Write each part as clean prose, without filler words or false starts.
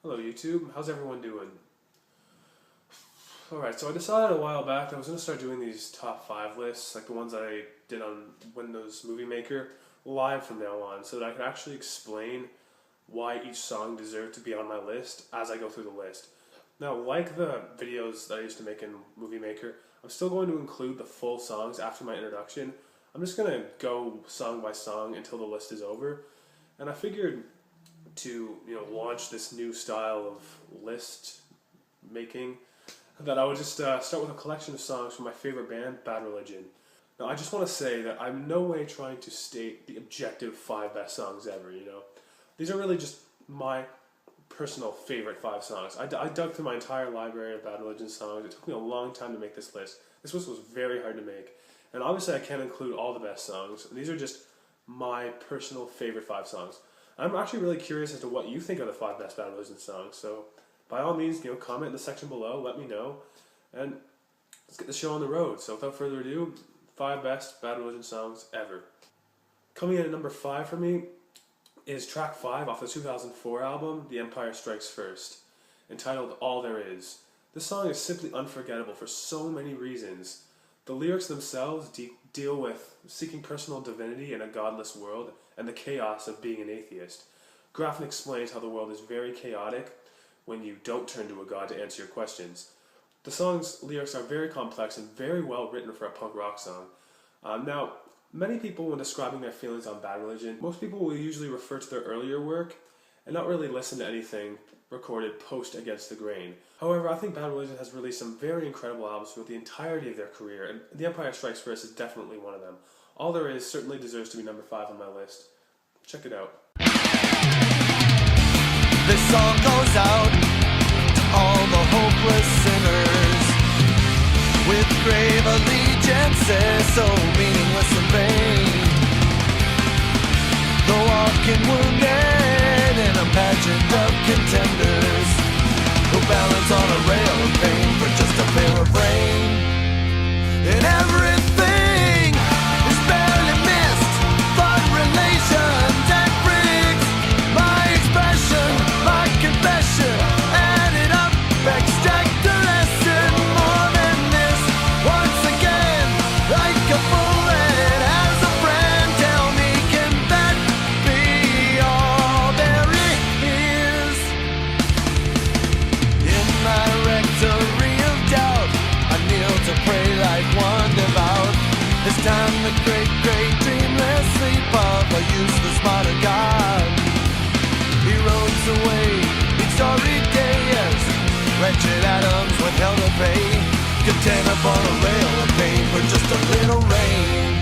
Hello YouTube, how's everyone doing? Alright, so I decided a while back that I was going to start doing these top 5 lists, like the ones that I did on Windows Movie Maker, live from now on, so that I could actually explain why each song deserved to be on my list as I go through the list. Now, like the videos that I used to make in Movie Maker, I'm still going to include the full songs after my introduction. I'm just going to go song by song until the list is over, and I figured to launch this new style of list making that I would just start with a collection of songs from my favorite band, Bad Religion. Now, I just want to say that I'm in no way trying to state the objective 5 best songs ever. These are really just my personal favorite 5 songs. I dug through my entire library of Bad Religion songs. It took me a long time to make this list. This list was very hard to make. And obviously I can't include all the best songs. These are just my personal favorite 5 songs. I'm actually really curious as to what you think are the 5 best Bad Religion songs. So by all means, comment in the section below, let me know, and let's get the show on the road. So without further ado, 5 best Bad Religion songs ever. Coming in at number 5 for me is track 5 off the 2004 album, The Empire Strikes First, entitled All There Is. This song is simply unforgettable for so many reasons. The lyrics themselves deal with seeking personal divinity in a godless world and the chaos of being an atheist. Graffin explains how the world is very chaotic when you don't turn to a god to answer your questions. The song's lyrics are very complex and very well written for a punk rock song. Now, many people, when describing their feelings on Bad Religion, most people will usually refer to their earlier work and not really listen to anything recorded post Against the Grain. However, I think Bad Religion has released some very incredible albums throughout the entirety of their career, and The Empire Strikes First is definitely one of them. All There Is certainly deserves to be number 5 on my list. Check it out. This song goes out to all the hopeless sinners with grave allegiances so meaningless and vain. The walking wounded in a pageant of contenders who balance on a rail of pain for just a pair of rain. And everything is barely missed, blood relations and bricks. My expression, my confession, add it up, extract the lesson. More than this, once again, like a bullet as a friend. Tell me, can that be all there is? In my rectory of doubt, I kneel to pray like one devout. This time the great, great dreamless sleep of a useless modern God. He roams away each sorry day as wretched atoms with hell to pay, content upon a rail of pain for just a little rain.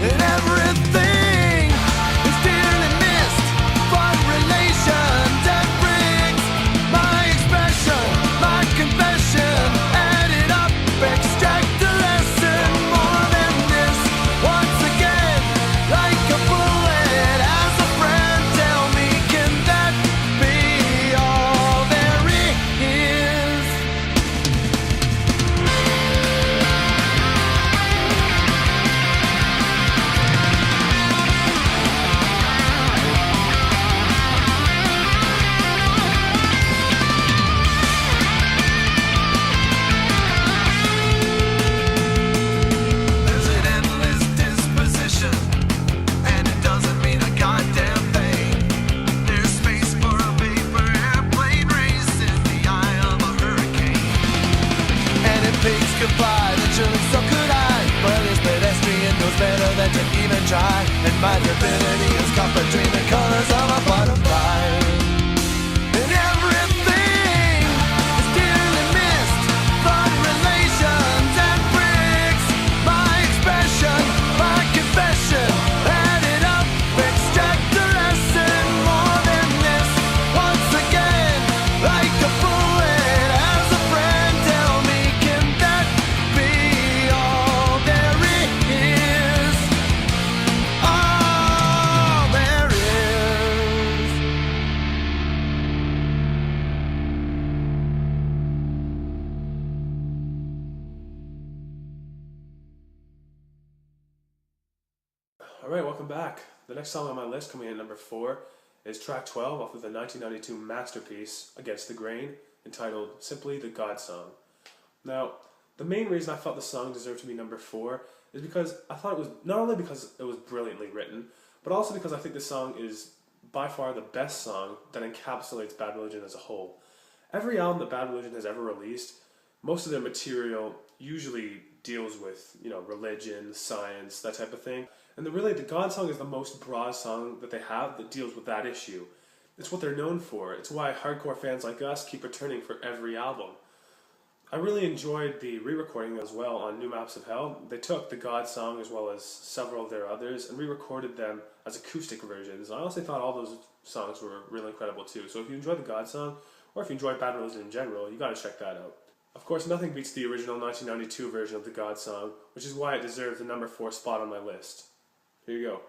And everything is dearly missed, blood relations and bricks. My expression, my confession, add it up, extract the lesson. More than this, once again, like a bullet as a friend. Tell me, can that be all there is? There's an endless disposition, and it doesn't mean a goddamn thing. There's space for a paper airplane race in the eye of a hurricane. And if pigs could fly, then surely so could I. But this pedestrian knows better than to even try. And my divinity is caught between the colors of a butterfly. And everything is dearly missed, blood relations and bricks. My expression, my confession, add it up, extract the lesson. More than this, once again, like a bullet as a friend. Tell me, can that be all there is? All there is. Alright, welcome back. The next song on my list, coming in at number 4, is track 12 off of the 1992 masterpiece Against the Grain, entitled simply The God Song. Now, the main reason I felt the song deserved to be number 4 is because I thought it was, not only because it was brilliantly written, but also because I think this song is by far the best song that encapsulates Bad Religion as a whole. Every album that Bad Religion has ever released, most of their material usually deals with, religion, science, that type of thing. And the God Song is the most broad song that they have that deals with that issue. It's what they're known for. It's why hardcore fans like us keep returning for every album. I really enjoyed the re-recording as well on New Maps of Hell. They took the God Song as well as several of their others and re-recorded them as acoustic versions. I honestly thought all those songs were really incredible too. So if you enjoy the God Song, or if you enjoy Bad Religion in general, you gotta check that out. Of course, nothing beats the original 1992 version of the God Song, which is why it deserves the number 4 spot on my list. Here you go.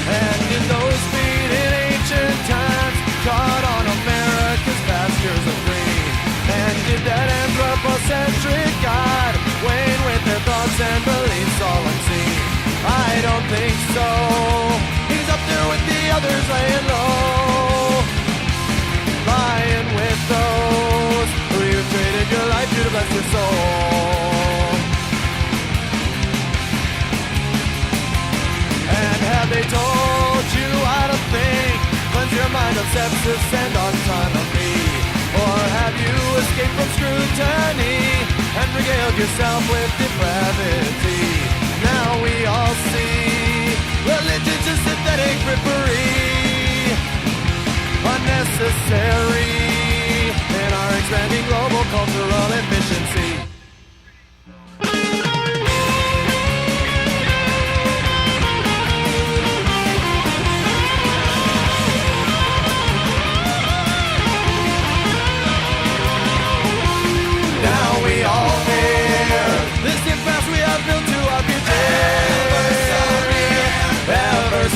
And in those fleeting ancient times, trod on America's pastures of green. And did that anthropocentric God wane with their thoughts and beliefs all unseen? I don't think so. He's up there with the others laying low, lying with those who even traded your life to bless your soul. And have they told you how to think? Cleanse your mind of sepsis and autonomy. Or have you escaped from scrutiny and regaled yourself with depravity? Now we all see religion's a synthetic frippery, unnecessary in our expanding global cultural efficiency.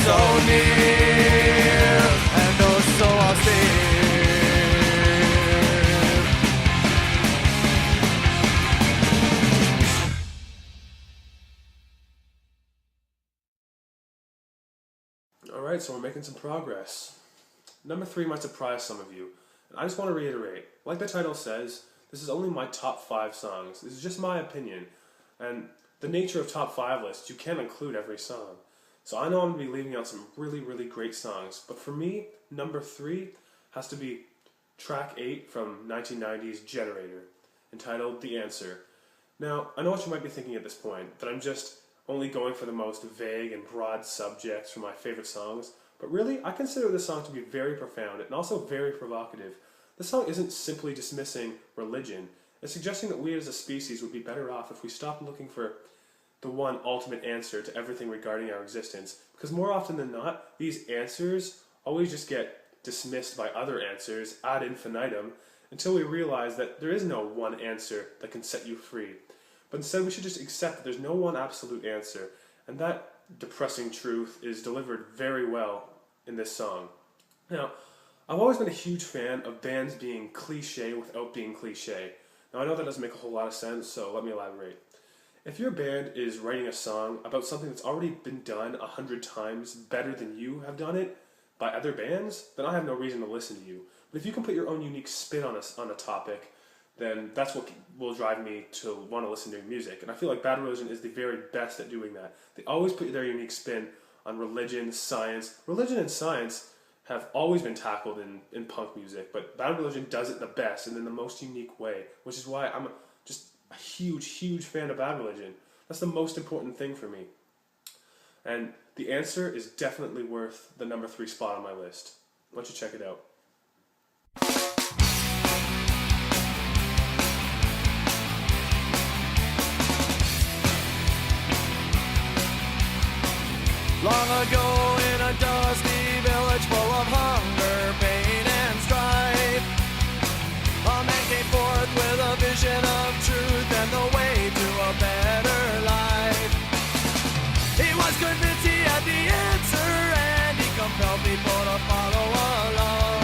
So near and oh so austere. Alright, so we're making some progress. Number 3 might surprise some of you. And I just want to reiterate, like the title says, this is only my top 5 songs. This is just my opinion. And the nature of top 5 lists, you can't include every song. So I know I'm going to be leaving out some really, really great songs. But for me, number 3 has to be track 8 from 1990's Generator, entitled The Answer. Now, I know what you might be thinking at this point, that I'm just only going for the most vague and broad subjects for my favorite songs. But really, I consider this song to be very profound and also very provocative. This song isn't simply dismissing religion. It's suggesting that we as a species would be better off if we stopped looking for the one ultimate answer to everything regarding our existence. Because more often than not, these answers always just get dismissed by other answers ad infinitum until we realize that there is no one answer that can set you free. But instead we should just accept that there's no one absolute answer, and that depressing truth is delivered very well in this song. Now, I've always been a huge fan of bands being cliche without being cliche. Now I know that doesn't make a whole lot of sense, so let me elaborate. If your band is writing a song about something that's already been done 100 times better than you have done it by other bands, then I have no reason to listen to you. But if you can put your own unique spin on a topic, then that's what will drive me to want to listen to your music. And I feel like Bad Religion is the very best at doing that. They always put their unique spin on religion, science. Religion and science have always been tackled in punk music, but Bad Religion does it the best and in the most unique way, which is why I'm just a huge, huge fan of Bad Religion. That's the most important thing for me. And The Answer is definitely worth the number 3 spot on my list. Why don't you check it out? Long ago in a dusty village full of hunger, pain and strife, a man came forth with a vision of truth and the way to a better life. He was convinced he had the answer and he compelled people to follow along.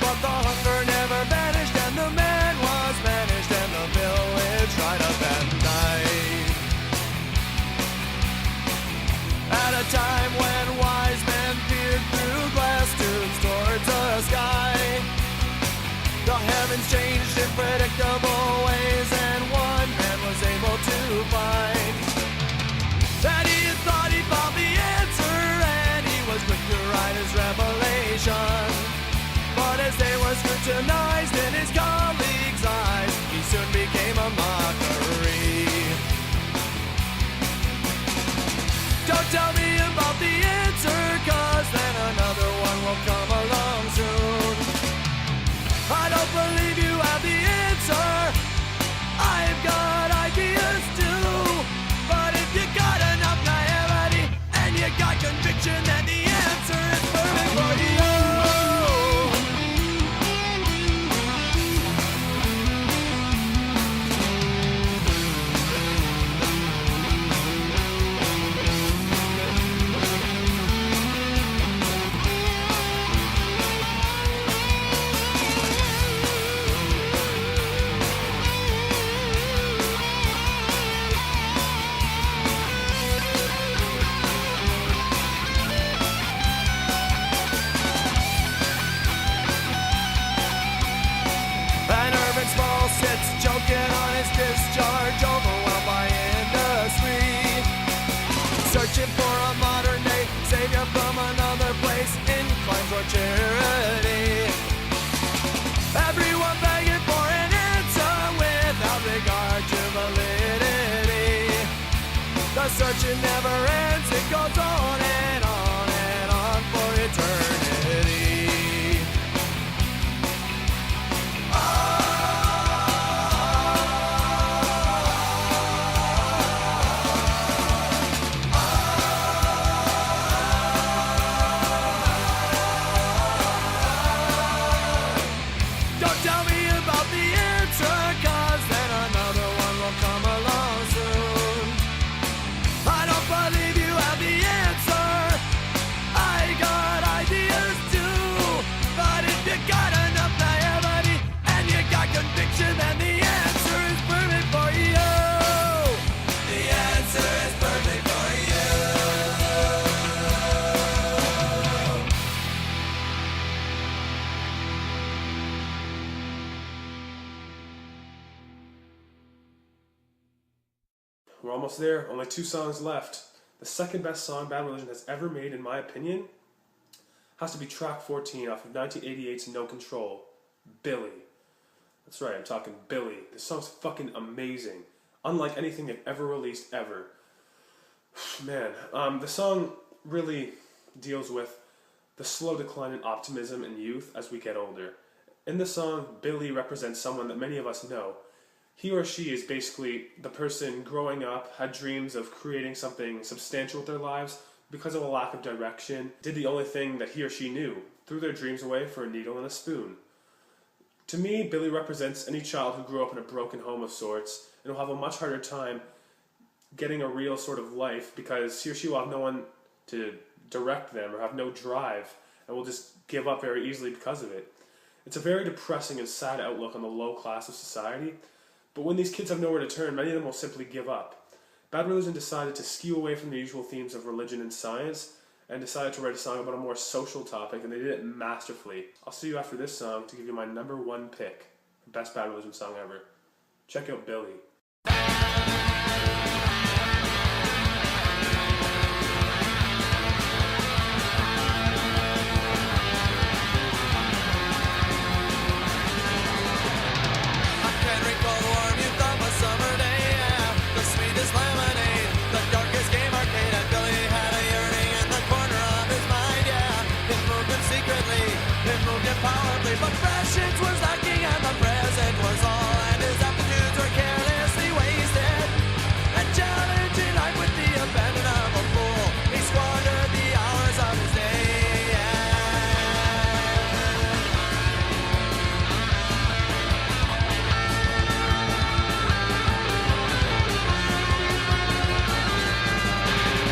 But the hunger never vanished and the man was vanished and the village right How heavens changed in predictable ways, and one man was able to find that he had thought he found the answer, and he was quick to write his revelation. But as they were scrutinized in his colleagues' eyes, he soon became a mockery. Don't tell me about the answer, 'cause then another one will come along soon. I don't believe you have the answer. I've got ideas too. But if you got enough naivety and you got conviction, then the answer is perfect for you. Sits joking on his discharge, overwhelmed by industry, searching for a modern day savior from another place, inclined for charity. Everyone begging for an answer without regard to validity. The searching never ends, it goes on and on and on for eternity. Then the answer is perfect for you. The answer is perfect for you. We're almost there. Only 2 songs left. The second best song Bad Religion has ever made, in my opinion, has to be track 14 off of 1988's No Control, Billy. That's right, I'm talking Billy. This song's fucking amazing. Unlike anything they've ever released, ever. Man, the song really deals with the slow decline in optimism in youth as we get older. In the song, Billy represents someone that many of us know. He or she is basically the person growing up, had dreams of creating something substantial with their lives, because of a lack of direction, did the only thing that he or she knew, threw their dreams away for a needle and a spoon. To me, Billy represents any child who grew up in a broken home of sorts and will have a much harder time getting a real sort of life because he or she will have no one to direct them or have no drive and will just give up very easily because of it. It's a very depressing and sad outlook on the low class of society, but when these kids have nowhere to turn, many of them will simply give up. Bad Religion decided to skew away from the usual themes of religion and science and decided to write a song about a more social topic, and they did it masterfully. I'll see you after this song to give you my number 1 pick for best Bad Religion song ever. Check out Billy. But passions was lacking and the present was all, and his aptitudes were carelessly wasted. And challenging life with the abandon of a fool, he squandered the hours of his day.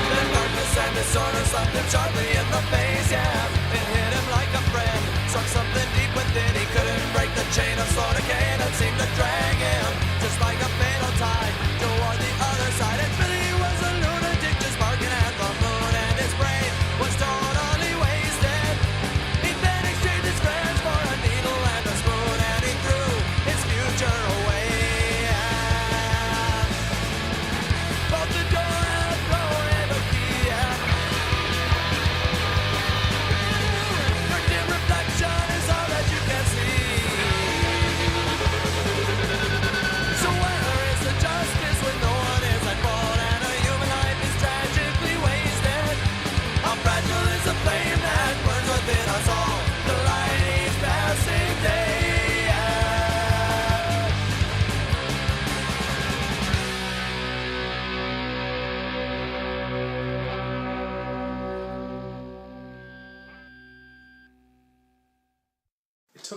Then darkness and disorder slapped him sharply in the face, yeah. It hit him like a friend, struck something deep within. He couldn't break the chain of slow decay that seemed to drag him, just like a fatal tide, toward the other side. And Billy was a lunatic, just barking at the moon, and his brain was totally wasted. He'd been exchanged his friends for a needle and a spoon, and he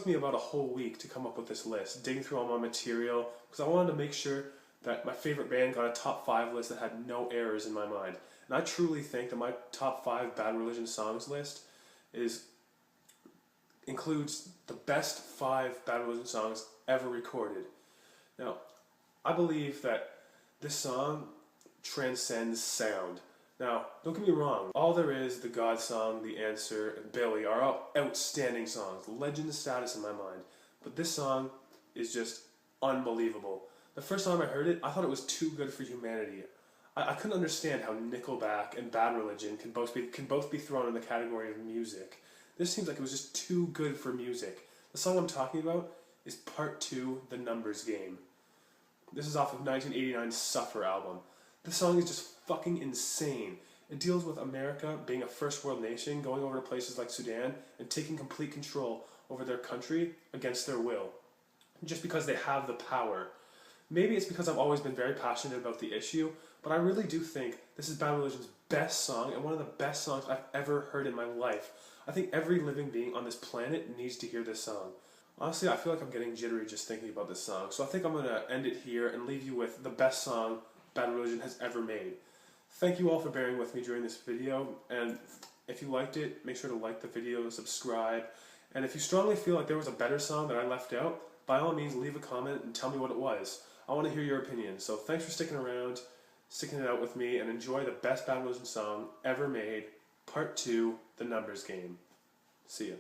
me about a whole week to come up with this list, digging through all my material, because I wanted to make sure that my favorite band got a top 5 list that had no errors in my mind. And I truly think that my top 5 Bad Religion songs list includes the best 5 Bad Religion songs ever recorded. Now, I believe that this song transcends sound. Now, don't get me wrong, all there is, The God Song, The Answer, and Billy are all outstanding songs, legend status in my mind. But this song is just unbelievable. The first time I heard it, I thought it was too good for humanity. I couldn't understand how Nickelback and Bad Religion can both be thrown in the category of music. This seems like it was just too good for music. The song I'm talking about is Part 2, The Numbers Game. This is off of 1989's Suffer album. This song is just fucking insane. It deals with America being a first world nation, going over to places like Sudan and taking complete control over their country against their will, just because they have the power. Maybe it's because I've always been very passionate about the issue, but I really do think this is Bad Religion's best song and one of the best songs I've ever heard in my life. I think every living being on this planet needs to hear this song. Honestly, I feel like I'm getting jittery just thinking about this song, so I think I'm going to end it here and leave you with the best song Bad Religion has ever made. Thank you all for bearing with me during this video, and if you liked it, make sure to like the video, subscribe, and if you strongly feel like there was a better song that I left out, by all means leave a comment and tell me what it was. I want to hear your opinion, so thanks for sticking around, sticking it out with me, and enjoy the best Bad Religion song ever made, Part 2, The Numbers Game. See ya.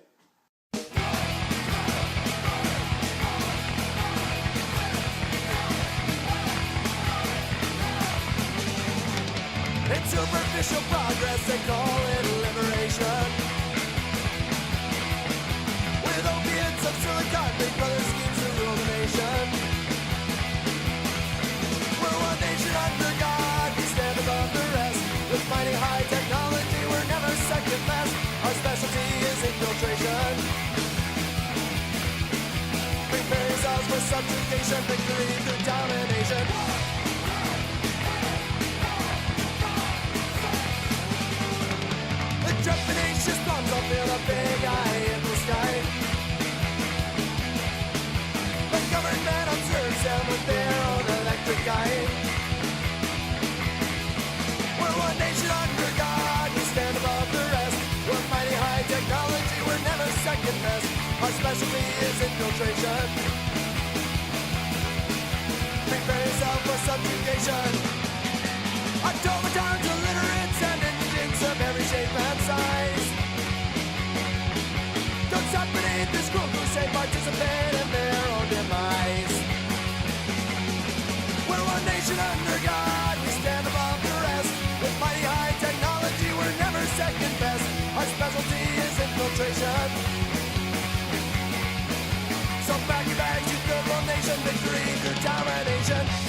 It's superficial progress, they call it liberation. With opiates of silicon, big brother schemes to rule the nation. We're one nation under God, we stand above the rest. With mighty high technology, we're never second best. Our specialty is infiltration. Prepare yourselves for subjugation, victory through domination. Trepidatious bombs will fill a big eye in the sky. The government observes them with their own electric eye. We're one nation under God, we stand above the rest. We're mighty high technology, we're never second best. Our specialty is infiltration. Prepare yourself for subjugation. Automatons, illiterates, and engines of every shape and size. Don't stop beneath this cruel crusade, participate in their own demise. We're one nation under God, we stand above the rest. With mighty high technology, we're never second best. Our specialty is infiltration. So pack your bags, you third world nation, victory through domination.